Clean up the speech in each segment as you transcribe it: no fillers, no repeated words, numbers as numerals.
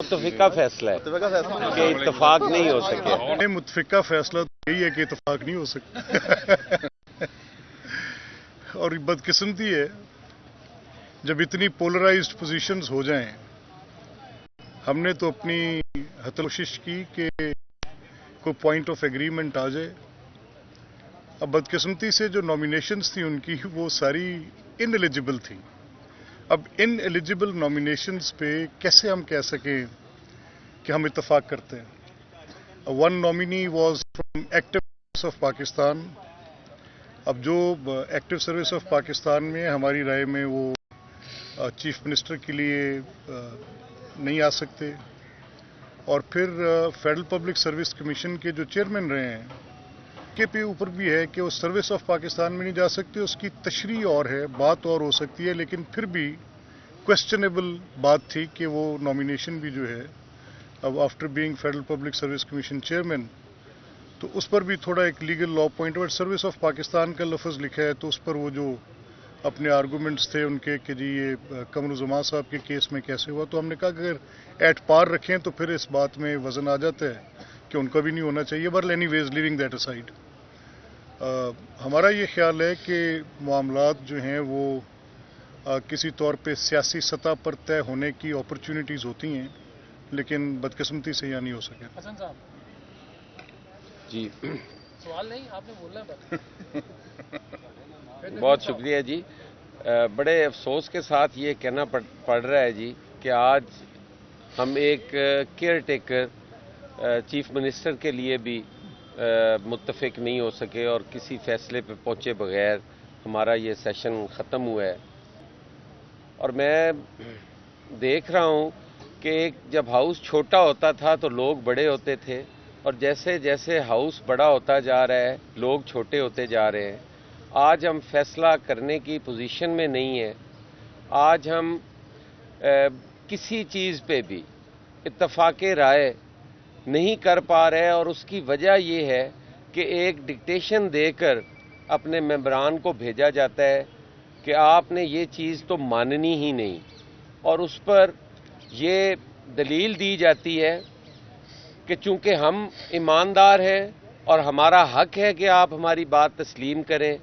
मुत्तफिका फैसला है कि इत्तफाक नहीं हो सके। मुत्तफिका फैसला तो यही है कि इत्तफाक नहीं हो सकता। और बदकिस्मती है जब इतनी पोलराइज्ड पोजीशंस हो जाएं। हमने तो अपनी कोशिश की कि कोई पॉइंट ऑफ एग्रीमेंट आ जाए। अब बदकिस्मती से जो नॉमिनेशंस थी उनकी वो सारी इनएलिजिबल थी। अब इनएलिजिबल नॉमिनेशंस पे कैसे हम कह सकें कि हम इत्तफाक करते हैं। One nominee was from active service of Pakistan. अब जो एक्टिव सर्विस ऑफ पाकिस्तान में हमारी राय में वो चीफ मिनिस्टर के लिए नहीं आ सकते। और फिर फेडरल पब्लिक सर्विस कमीशन के जो चेयरमैन रहे हैं के पे ऊपर भी है कि वो सर्विस ऑफ पाकिस्तान में नहीं जा सकते। उसकी तशरीह और है, बात और हो सकती है, लेकिन फिर भी क्वेश्चनेबल बात थी कि वो नॉमिनेशन भी जो है अब after being federal public service commission chairman तो उस पर भी थोड़ा एक लीगल लॉ पॉइंट और सर्विस ऑफ पाकिस्तान का लफ्ज़ लिखा है तो उस पर वो जो अपने आर्गूमेंट्स थे उनके कि जी ये कमरुज़्ज़मान साहब के केस में कैसे हुआ, तो हमने कहा कि अगर एट पार रखें तो फिर इस बात में वजन आ जाता है कि उनका भी नहीं होना चाहिए। But anyways living that aside, हमारा ये ख्याल है कि मामलात जो हैं वो किसी तौर पे सियासी सतह पर तय होने की अपॉर्चुनिटीज़ होती हैं, लेकिन बदकिस्मती से यहाँ नहीं हो सके। हसन साहब जी सवाल नहीं, आपने बोलना है। बहुत शुक्रिया जी। बड़े अफसोस के साथ ये कहना पड़ रहा है जी कि आज हम एक केयर टेकर चीफ मिनिस्टर के लिए भी मुत्तफिक नहीं हो सके और किसी फैसले पे पहुंचे बगैर हमारा ये सेशन ख़त्म हुआ है। और मैं देख रहा हूँ कि जब हाउस छोटा होता था तो लोग बड़े होते थे और जैसे जैसे हाउस बड़ा होता जा रहा है लोग छोटे होते जा रहे हैं। आज हम फैसला करने की पोजीशन में नहीं है। आज हम किसी चीज़ पे भी इत्तफाक राय नहीं कर पा रहे और उसकी वजह ये है कि एक डिक्टेशन देकर अपने मेंबरान को भेजा जाता है कि आपने ये चीज़ तो माननी ही नहीं, और उस पर ये दलील दी जाती है कि चूंकि हम ईमानदार हैं और हमारा हक है कि आप हमारी बात तस्लीम करें,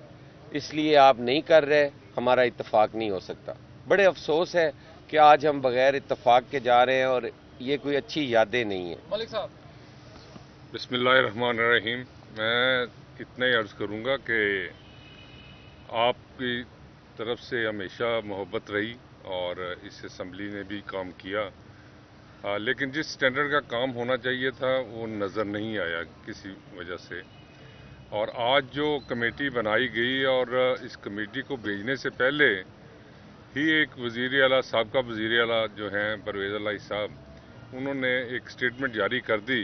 इसलिए आप नहीं कर रहे, हमारा इत्तफाक नहीं हो सकता। बड़े अफसोस है कि आज हम बगैर इत्तफाक के जा रहे हैं और ये कोई अच्छी यादें नहीं है। मलिक साहब बिस्मिल्लाहिर्रहमानिर्रहीम। मैं इतना ही अर्ज़ करूँगा कि आपकी तरफ से हमेशा मोहब्बत रही और इस असम्बली ने भी काम किया, लेकिन जिस स्टैंडर्ड का काम होना चाहिए था वो नज़र नहीं आया किसी वजह से। और आज जो कमेटी बनाई गई और इस कमेटी को भेजने से पहले ही एक वज़ीर आला, साबका वज़ीर आला जो हैं परवेज़ इलाही साहब, उन्होंने एक स्टेटमेंट जारी कर दी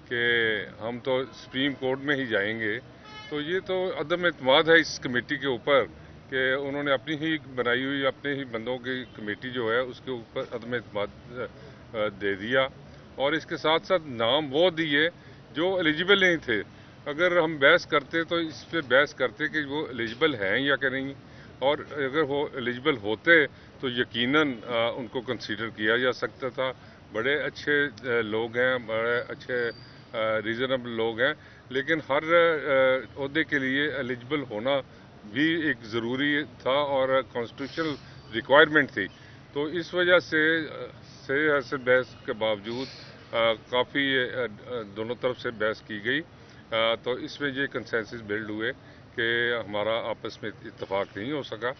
कि हम तो सुप्रीम कोर्ट में ही जाएंगे। तो ये तो अदम एतमाद है इस कमेटी के ऊपर कि उन्होंने अपनी ही बनाई हुई अपने ही बंदों की कमेटी जो है उसके ऊपर अदम एतमाद दे दिया और इसके साथ साथ नाम वो दिए जो एलिजिबल नहीं थे। अगर हम बहस करते तो इस पर बहस करते कि वो एलिजिबल हैं या कि नहीं, और अगर वो एलिजिबल होते तो यकीनन उनको कंसीडर किया जा सकता था। बड़े अच्छे लोग हैं, बड़े अच्छे रीज़नेबल लोग हैं, लेकिन हर ओहदे के लिए एलिजिबल होना भी एक ज़रूरी था और कॉन्स्टिट्यूशनल रिक्वायरमेंट थी। तो इस वजह से बहस के बावजूद काफ़ी दोनों तरफ से बहस की गई। तो इसमें ये कंसेंसस बिल्ड हुए कि हमारा आपस में इत्तेफाक नहीं हो सका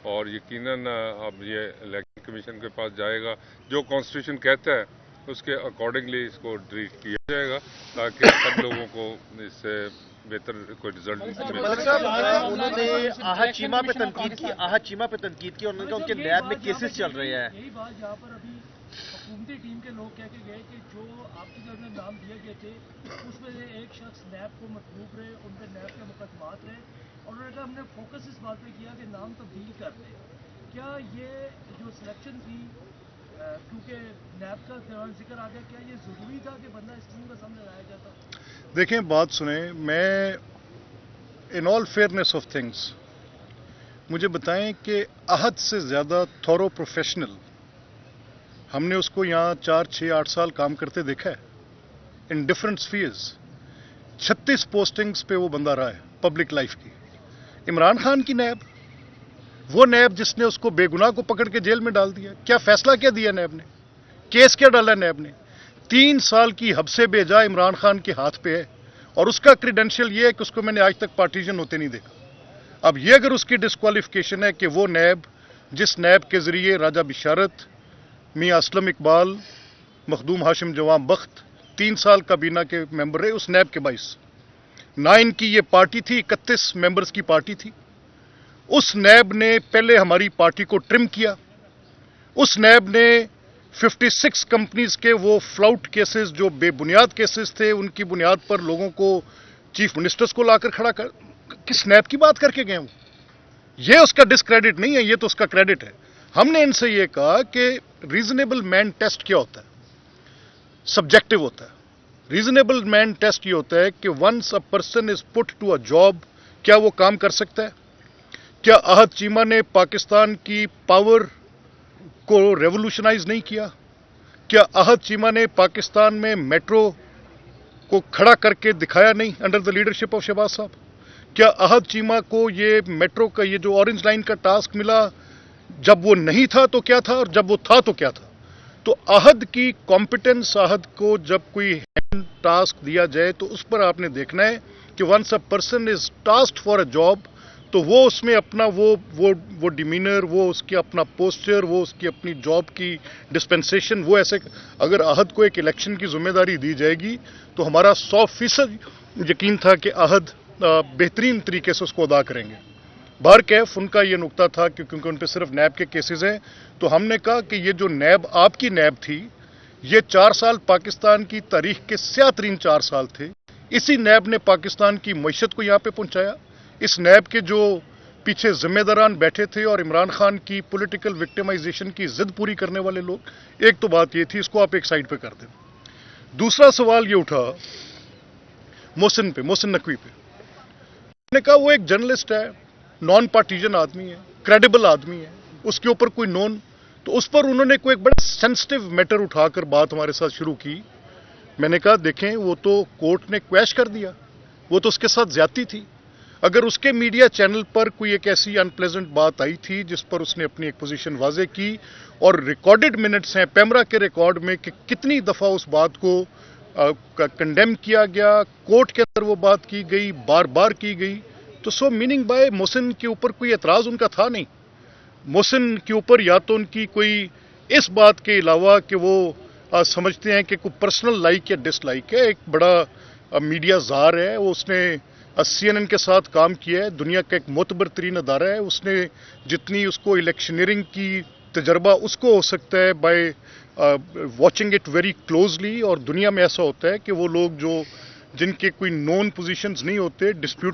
और यकीनन अब ये इलेक्शन कमीशन के पास जाएगा, जो कॉन्स्टिट्यूशन कहता है उसके अकॉर्डिंगली इसको ट्रीट किया जाएगा ताकि सब लोगों को इससे बेहतर कोई रिजल्ट मिले। उन्होंने आहत चीमा पे तनकीद की और उन्होंने कहा उनके नैब में केसेस चल रहे हैं। यही बात जहाँ पर अभी हुकूमती टीम के लोग कह के गए कि जो आपके घर में नाम दिए गए थे उसमें से एक शख्स नैब को मतलूब रहे, उन पर नैब के मुकदमात रहे और उन्होंने कहा हमने फोकस इस बात पे किया कि नाम तब्दील कर दें। क्या ये जो सिलेक्शन थी क्योंकि नैब का जिक्र आ गया, क्या ये ज़रूरी था कि बंदा इस किस्म का सामने लाया जाता? देखें, बात सुने, मैं in all fairness of things मुझे बताएं कि अहद से ज़्यादा थॉरो प्रोफेशनल हमने उसको यहाँ 4, 6, 8 साल काम करते देखा है इन डिफरेंट स्फीयर्स। 36 पोस्टिंग्स पे वो बंदा रहा है पब्लिक लाइफ की। इमरान खान की नैब, वो नैब जिसने उसको बेगुनाह को पकड़ के जेल में डाल दिया, क्या फैसला क्या दिया नैब ने, केस क्या डाला नैब ने? 3 साल की हब्से बेजा इमरान खान के हाथ पे है और उसका क्रेडेंशियल ये है कि उसको मैंने आज तक पार्टीशन होते नहीं देखा। अब ये अगर उसकी डिस्क्वालिफिकेशन है कि वो नैब जिस नैब के जरिए राजा बिशारत, मियां असलम इकबाल, मखदूम हाशिम जवां बख्त 3 साल काबीना के मेंबर रहे, उस नैब के 22 इनकी ये पार्टी थी, 31 मेंबर्स की पार्टी थी। उस नैब ने पहले हमारी पार्टी को ट्रिम किया। उस नैब ने 56 कंपनीज के वो फ्लाउट केसेस जो बेबुनियाद केसेस थे, उनकी बुनियाद पर लोगों को, चीफ मिनिस्टर्स को लाकर खड़ा कर, किस नैब की बात करके गए वो? ये उसका डिस्क्रेडिट नहीं है, ये तो उसका क्रेडिट है। हमने इनसे ये कहा कि रीजनेबल मैन टेस्ट क्या होता है? सब्जेक्टिव होता है। रीजनेबल मैन टेस्ट ये होता है कि once a person is put to a job, क्या वो काम कर सकता है? क्या अहद चीमा ने पाकिस्तान की पावर को रेवोल्यूशनाइज नहीं किया? क्या अहद चीमा ने पाकिस्तान में मेट्रो को खड़ा करके दिखाया नहीं under the leadership of Shahbaz साहब? क्या अहद चीमा को ये मेट्रो का ये जो ऑरेंज लाइन का टास्क मिला, जब वो नहीं था तो क्या था और जब वो था तो क्या था? तो अहद की कॉम्पिटेंस, अहद को जब कोई हैंड टास्क दिया जाए तो उस पर आपने देखना है कि once a person is tasked for a job, तो वो उसमें अपना वो डिमीनर, वो उसकी अपना पोस्चर, वो उसकी अपनी जॉब की डिस्पेंसेशन, वो ऐसे, अगर अहद को एक इलेक्शन की जिम्मेदारी दी जाएगी तो हमारा 100% यकीन था कि अहद बेहतरीन तरीके से उसको अदा करेंगे। बाहर कैफ उनका ये नुकता था कि क्योंकि उन पर सिर्फ नैब के केसेस हैं, तो हमने कहा कि ये जो नैब आपकी नैब थी, ये 4 साल पाकिस्तान की तारीख के स्यातरीन 4 साल थे। इसी नैब ने पाकिस्तान की मईशत को यहाँ पे पहुंचाया। इस नैब के जो पीछे जिम्मेदारान बैठे थे और इमरान खान की पॉलिटिकल विक्टिमाइजेशन की जिद पूरी करने वाले लोग, एक तो बात ये थी, इसको आप एक साइड पे कर दें। दूसरा सवाल ये उठा मोहसिन नकवी पे। मैंने कहा वो एक जर्नलिस्ट है, नॉन पार्टीजन आदमी है, क्रेडिबल आदमी है, उसके ऊपर कोई नॉन, तो उस पर उन्होंने कोई एक बड़ा सेंसिटिव मैटर उठाकर बात हमारे साथ शुरू की। मैंने कहा देखें, वो तो कोर्ट ने क्वैश कर दिया, वो तो उसके साथ ज्यादती थी। अगर उसके मीडिया चैनल पर कोई एक ऐसी अनप्लेजेंट बात आई थी जिस पर उसने अपनी एक पोजीशन वाजे की, और रिकॉर्डेड मिनट्स हैं पैमरा के रिकॉर्ड में कि कितनी दफा उस बात को कंडेम किया गया, कोर्ट के अंदर वो बात की गई, बार बार की गई, तो सो मीनिंग बाय मोहसिन के ऊपर कोई एतराज उनका था नहीं। मोहसिन के ऊपर या तो उनकी कोई इस बात के अलावा कि वो समझते हैं कि कोई पर्सनल लाइक या डिसलाइक है, एक बड़ा मीडिया जार है, वो उसने CNN के साथ काम किया है, दुनिया का एक मोतबर तरीन अदारा है, उसने जितनी उसको इलेक्शनियरिंग की तजर्बा उसको हो सकता है by watching it very closely. और दुनिया में ऐसा होता है कि वो लोग जो जिनके कोई नोन पोजीशंस नहीं होते, डिस्प्यूट